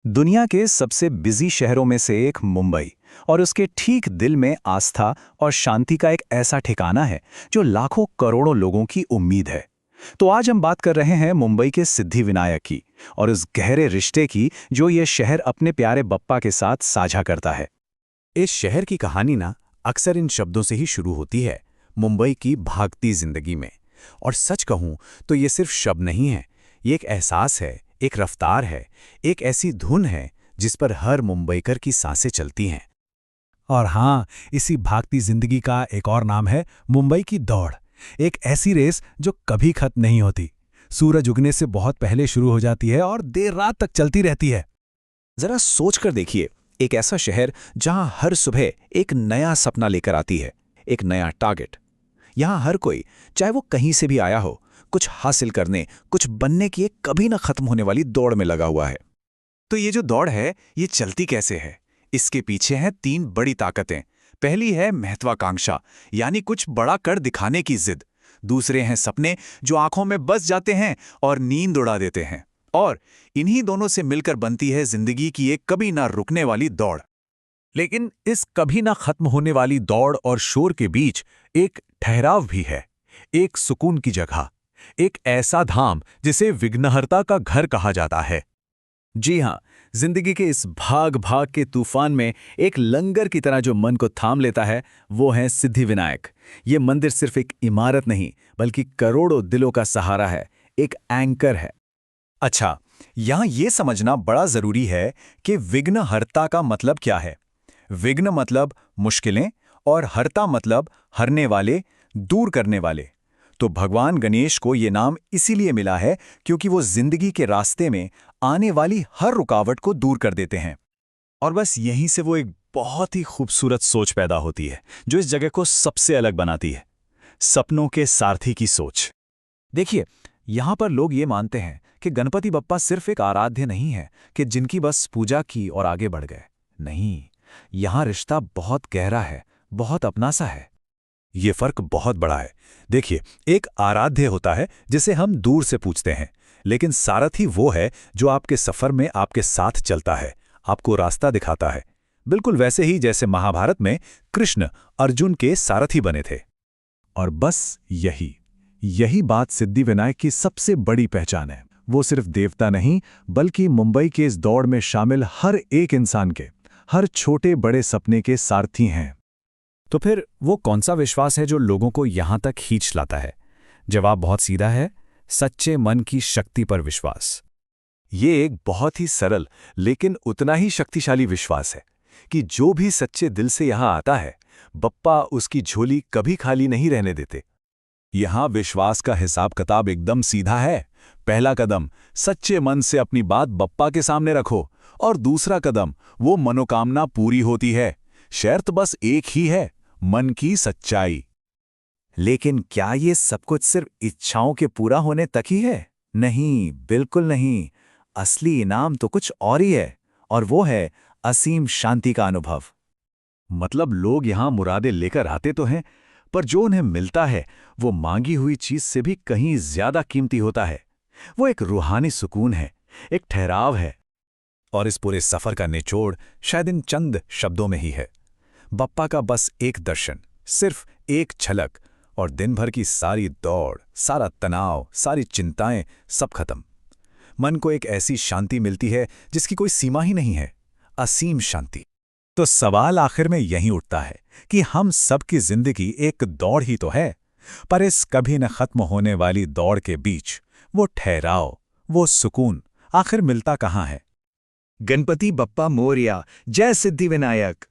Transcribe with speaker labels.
Speaker 1: दुनिया के सबसे बिजी शहरों में से एक मुंबई और उसके ठीक दिल में आस्था और शांति का एक ऐसा ठिकाना है जो लाखों करोड़ों लोगों की उम्मीद है। तो आज हम बात कर रहे हैं मुंबई के सिद्धिविनायक की और उस गहरे रिश्ते की जो ये शहर अपने प्यारे बप्पा के साथ साझा करता है।
Speaker 2: इस शहर की कहानी ना अक्सर इन शब्दों से ही शुरू होती है, मुंबई की भागती जिंदगी में। और सच कहूं तो ये सिर्फ शब्द नहीं है, ये एक एहसास है, एक रफ्तार है, एक ऐसी धुन है जिस पर हर मुंबईकर की सांसें चलती हैं।
Speaker 3: और हाँ, इसी भागती जिंदगी का एक और नाम है मुंबई की दौड़। एक ऐसी रेस जो कभी खत्म नहीं होती, सूरज उगने से बहुत पहले शुरू हो जाती है और देर रात तक चलती रहती है।
Speaker 1: जरा सोच कर देखिए, एक ऐसा शहर जहां हर सुबह एक नया सपना लेकर आती है, एक नया टारगेट। यहां हर कोई, चाहे वो कहीं से भी आया हो, कुछ हासिल करने, कुछ बनने की एक कभी ना खत्म होने वाली दौड़ में लगा हुआ है। तो ये जो दौड़ है, ये चलती कैसे है? इसके पीछे हैं तीन बड़ी ताकतें। पहली है महत्वाकांक्षा, यानी कुछ बड़ा कर दिखाने की जिद। दूसरे हैं सपने जो आंखों में बस जाते हैं और नींद उड़ा देते हैं। और इन्हीं दोनों से मिलकर बनती है जिंदगी की एक कभी ना रुकने वाली दौड़।
Speaker 2: लेकिन इस कभी ना खत्म होने वाली दौड़ और शोर के बीच एक ठहराव भी है, एक सुकून की जगह, एक ऐसा धाम जिसे विघ्नहर्ता का घर कहा जाता है। जी हां, जिंदगी के इस भाग भाग के तूफान में एक लंगर की तरह जो मन को थाम लेता है, वो है सिद्धिविनायक। ये मंदिर सिर्फ एक इमारत नहीं, बल्कि करोड़ों दिलों का सहारा है, एक एंकर है।
Speaker 1: अच्छा, यहां ये समझना बड़ा जरूरी है कि विघ्नहर्ता का मतलब क्या है। विघ्न मतलब मुश्किलें और हर्ता मतलब हरने वाले, दूर करने वाले। तो भगवान गणेश को ये नाम इसीलिए मिला है क्योंकि वो जिंदगी के रास्ते में आने वाली हर रुकावट को दूर कर देते हैं। और बस यहीं से वो एक बहुत ही खूबसूरत सोच पैदा होती है जो इस जगह को सबसे अलग बनाती है, सपनों के सारथी की सोच। देखिए, यहां पर लोग ये मानते हैं कि गणपति बप्पा सिर्फ एक आराध्य नहीं है कि जिनकी बस पूजा की और आगे बढ़ गए। नहीं, यहां रिश्ता बहुत गहरा है, बहुत अपना सा है।
Speaker 2: ये फर्क बहुत बड़ा है। देखिए, एक आराध्य होता है जिसे हम दूर से पूजते हैं, लेकिन सारथी वो है जो आपके सफर में आपके साथ चलता है, आपको रास्ता दिखाता है। बिल्कुल वैसे ही जैसे महाभारत में कृष्ण अर्जुन के सारथी बने थे।
Speaker 3: और बस यही बात सिद्धिविनायक की सबसे बड़ी पहचान है। वो सिर्फ देवता नहीं, बल्कि मुंबई के इस दौड़ में शामिल हर एक इंसान के, हर छोटे बड़े सपने के सारथी हैं।
Speaker 2: तो फिर वो कौन सा विश्वास है जो लोगों को यहां तक खींच लाता है? जवाब बहुत सीधा है, सच्चे मन की शक्ति पर विश्वास।
Speaker 1: ये एक बहुत ही सरल लेकिन उतना ही शक्तिशाली विश्वास है कि जो भी सच्चे दिल से यहां आता है, बप्पा उसकी झोली कभी खाली नहीं रहने देते। यहां विश्वास का हिसाब किताब एकदम सीधा है। पहला कदम, सच्चे मन से अपनी बात बप्पा के सामने रखो, और दूसरा कदम, वो मनोकामना पूरी होती है। शर्त बस एक ही है, मन की सच्चाई। लेकिन क्या ये सब कुछ सिर्फ इच्छाओं के पूरा होने तक ही है? नहीं, बिल्कुल नहीं। असली इनाम तो कुछ और ही है, और वो है असीम शांति का अनुभव।
Speaker 2: मतलब लोग यहां मुरादें लेकर आते तो हैं, पर जो उन्हें मिलता है वो मांगी हुई चीज से भी कहीं ज्यादा कीमती होता है। वो एक रूहानी सुकून है, एक ठहराव है। और इस पूरे सफर का निचोड़ शायद इन चंद शब्दों में ही है। बप्पा का बस एक दर्शन, सिर्फ एक झलक, और दिन भर की सारी दौड़, सारा तनाव, सारी चिंताएं, सब खत्म। मन को एक ऐसी शांति मिलती है जिसकी कोई सीमा ही नहीं है, असीम शांति। तो सवाल आखिर में यही उठता है कि हम सबकी जिंदगी एक दौड़ ही तो है, पर इस कभी न खत्म होने वाली दौड़ के बीच वो ठहराव, वो सुकून आखिर मिलता कहाँ है?
Speaker 1: गणपति बप्पा मोरया। जय सिद्धिविनायक।